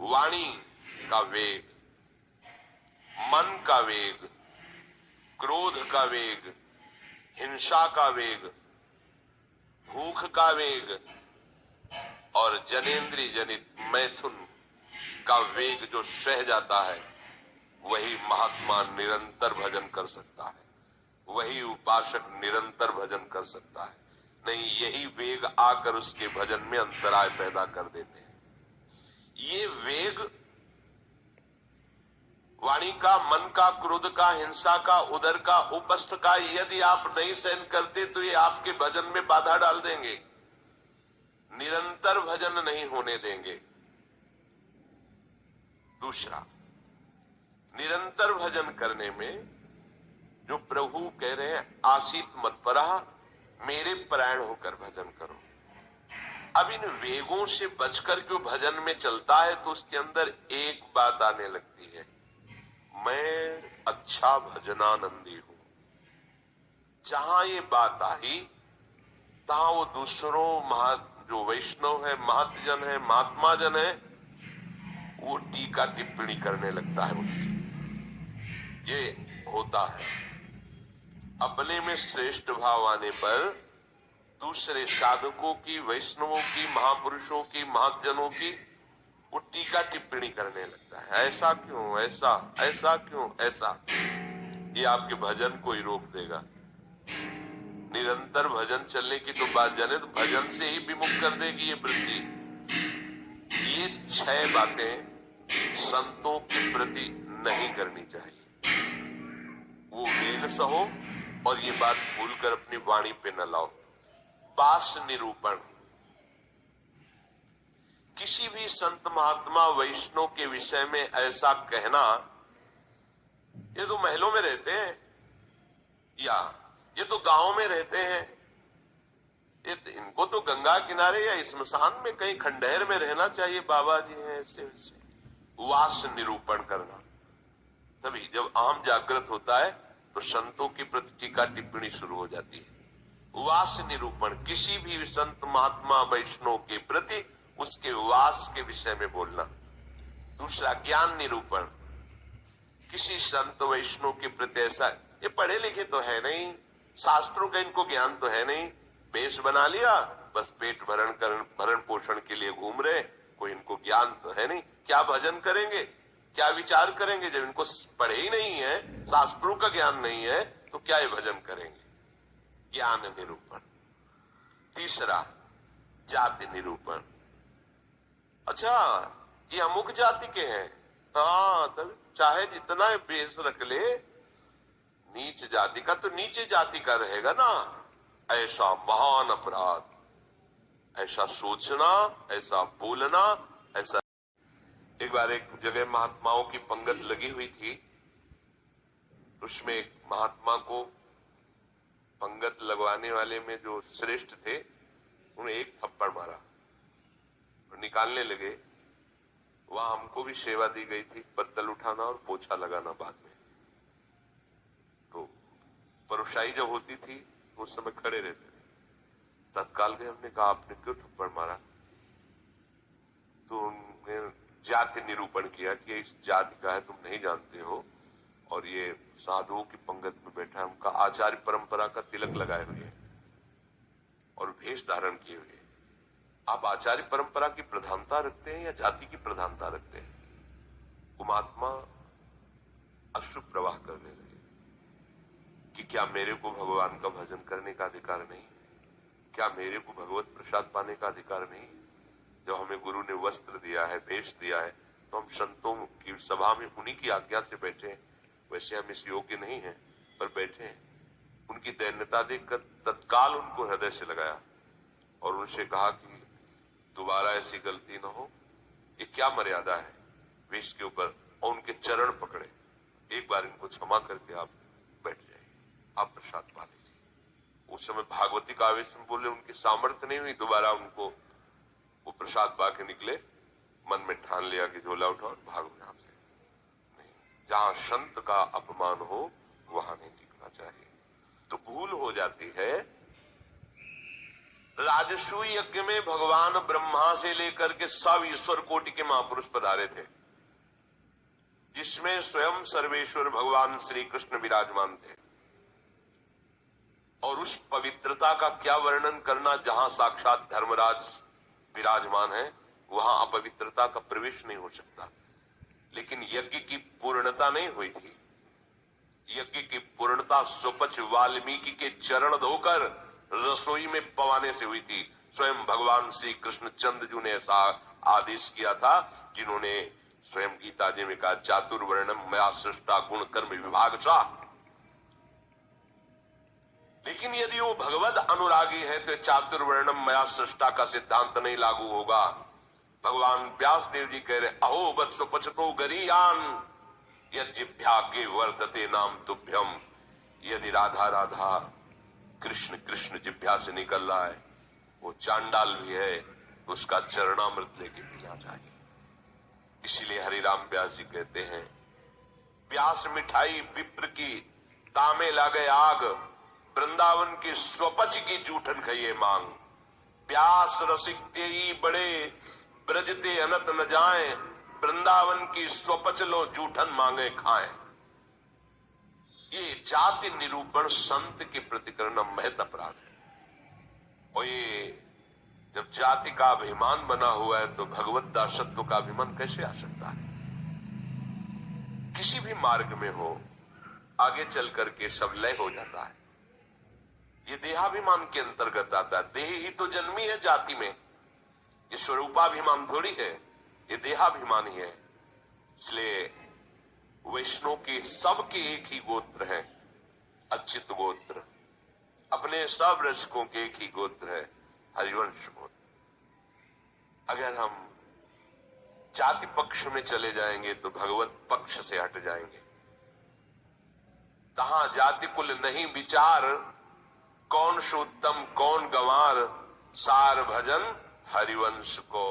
वाणी का वेग, मन का वेग, क्रोध का वेग, हिंसा का वेग, भूख का वेग और जनेंद्रिय जनित मैथुन का वेग जो सह जाता है, वही महात्मा निरंतर भजन कर सकता है, वही उपासक निरंतर भजन कर सकता है। नहीं, यही वेग आकर उसके भजन में अंतराय पैदा कर देते हैं। ये वेग वाणी का, मन का, क्रोध का, हिंसा का, उदर का, उपस्थ का यदि आप नहीं सहन करते तो ये आपके भजन में बाधा डाल देंगे, निरंतर भजन नहीं होने देंगे। दूसरा, निरंतर भजन करने में जो प्रभु कह रहे हैं, आसीत मत परा, मेरे परायण होकर भजन करो। अब इन वेगों से बचकर जो भजन में चलता है तो उसके अंदर एक बात आने लगती है, मैं अच्छा भजनानंदी हूं। जहां ये बात आई तहां वो दूसरों जो वैष्णव है, महतजन है, महात्मा जन है, वो टीका टिप्पणी करने लगता है उनकी। ये होता है, अपने में श्रेष्ठ भाव आने पर दूसरे साधकों की, वैष्णवों की, महापुरुषों की, महतजनों की वो टीका टिप्पणी करने लगता है। ऐसा क्यों, ऐसा, ऐसा क्यों, ऐसा। ये आपके भजन को ही रोक देगा। निरंतर भजन चलने की तो बात जाने तो भजन से ही विमुख कर देगी ये वृत्ति। ये 6 बातें संतों के प्रति नहीं करनी चाहिए। वो वेग सहो और ये बात भूलकर अपनी वाणी पे न लाओ। पास निरूपण, किसी भी संत महात्मा वैष्णव के विषय में ऐसा कहना, ये तो महलों में रहते हैं या ये तो गांव में रहते हैं, इनको तो गंगा किनारे या स्मशान में कहीं खंडहर में रहना चाहिए, बाबा जी हैं ऐसे वैसे। वास निरूपण करना, तभी जब आम जागृत होता है तो संतों की प्रति टीका टिप्पणी शुरू हो जाती है। वास निरूपण, किसी भी संत महात्मा वैष्णव के प्रति उसके वास के विषय में बोलना। दूसरा, ज्ञान निरूपण, किसी संत वैष्णव के प्रति ऐसा, ये पढ़े लिखे तो है नहीं, शास्त्रों का इनको ज्ञान तो है नहीं, वेश बना लिया, बस पेट भरण पोषण के लिए घूम रहे, कोई इनको ज्ञान तो है नहीं। क्या भजन करेंगे, क्या विचार करेंगे जब इनको पढ़े ही नहीं है, शास्त्रों का ज्ञान नहीं है, तो क्या ये भजन करेंगे। ज्ञान निरूपण। तीसरा, जाति निरूपण, अच्छा ये अमुक जाति के हैं, हाँ तब चाहे जितना बेस रख ले, नीच जाति का तो नीचे जाति का रहेगा ना। ऐसा महान अपराध, ऐसा सोचना, ऐसा बोलना, ऐसा। एक बार एक जगह महात्माओं की पंगत लगी हुई थी, उसमें एक महात्मा को पंगत लगवाने वाले में जो श्रेष्ठ थे, उन्हें एक थप्पड़ मारा और निकालने लगे। वहां हमको भी सेवा दी गई थी, पत्तल उठाना और पोछा लगाना बाद में। तो परोसाई जब होती थी उस समय खड़े रहते थे। तत्काल में हमने कहा, आपने क्यों थप्पड़ मारा? तो उन्होंने जाति निरूपण किया कि इस जाति का है, तुम नहीं जानते हो, और ये साधुओं की पंगत में बैठा है, उनका आचार्य परंपरा का तिलक लगाए हुए और भेष धारण किए हुए। आप आचार्य परंपरा की प्रधानता रखते हैं या जाति की प्रधानता रखते हैं? वो महात्मा अश्रु प्रवाह करने लगे कि क्या मेरे को भगवान का भजन करने का अधिकार नहीं? क्या मेरे को भगवत प्रसाद पाने का अधिकार नहीं? जब हमें गुरु ने वस्त्र दिया है, भेष दिया है, तो हम संतों की सभा में उन्हीं की आज्ञा से बैठे हैं। वैसे हम इस योग्य नहीं हैं, पर बैठे हैं। उनकी दैन्यता देखकर तत्काल उनको हृदय से लगाया और उनसे कहा कि दोबारा ऐसी गलती न हो। ये क्या मर्यादा है वेश के ऊपर? और उनके चरण पकड़े, एक बार इनको क्षमा करके आप बैठ जाइए, आप प्रसाद पा लीजिए। उस समय भागवती का आवेश में बोले, उनकी सामर्थ्य नहीं हुई, दोबारा उनको वो प्रसाद पा के निकले। मन में ठान लिया कि झोला उठाओ और भागो यहां से। नहीं, जहां संत का अपमान हो वहां नहीं टिकना चाहिए। तो भूल हो जाती है राजसूय यज्ञ में भगवान ब्रह्मा से लेकर के सब ईश्वर कोटि के महापुरुष पधारे थे, जिसमें स्वयं सर्वेश्वर भगवान श्री कृष्ण विराजमान थे। और उस पवित्रता का क्या वर्णन करना, जहां साक्षात धर्मराज विराजमान है वहां अपवित्रता का प्रवेश नहीं हो सकता। लेकिन यज्ञ की पूर्णता नहीं हुई थी। यज्ञ की पूर्णता सुपच वाल्मीकि के चरण धोकर रसोई में पवाने से हुई थी। स्वयं भगवान श्री कृष्ण चंद्रजू ने ऐसा आदेश किया था, जिन्होंने स्वयं गीता जी में कहा, चातुर्वर्णम मया सृष्टा गुण कर्म विभाग सा। लेकिन यदि वो भगवद अनुरागी है तो चातुर्वर्णम मया सृष्टा का सिद्धांत नहीं लागू होगा। भगवान व्यास देव जी कह रहे, अहो वत्सो पचतो गरीयान यज्ञभ्यागे वर्तते नाम तुभ्यम। यदि राधा राधा कृष्ण कृष्ण जिभ्या से निकल रहा है, वो चांडाल भी है, तो उसका चरणामृत लेके पीना चाहिए। इसीलिए हरिराम व्यास जी कहते हैं, प्यास मिठाई विप्र की तामे लागे आग, वृंदावन की स्वपच की जूठन खाइए मांग। प्यास रसिक तेरी बड़े ब्रजते अनत न जाए, वृंदावन की स्वपच लो जूठन मांगे खाएं। ये जाति निरूपण संत के प्रति करना महत अपराध है। और ये जब जाति का अभिमान बना हुआ है तो भगवत दासत्व का अभिमान कैसे आ सकता है? किसी भी मार्ग में हो, आगे चल करके सब लय हो जाता है। ये देहाभिमान के अंतर्गत आता है। देह ही तो जन्मी है जाति में, ये स्वरूपाभिमान थोड़ी है, ये देहाभिमान ही है। इसलिए वैष्णव के सबके एक ही गोत्र है, अच्युत गोत्र। अपने सब रसिकों के एक ही गोत्र है, हरिवंश गोत्र। अगर हम जाति पक्ष में चले जाएंगे तो भगवत पक्ष से हट जाएंगे। तहां जाति कुल नहीं विचार, कौन शुद्धम कौन गंवार, सार भजन हरिवंश को।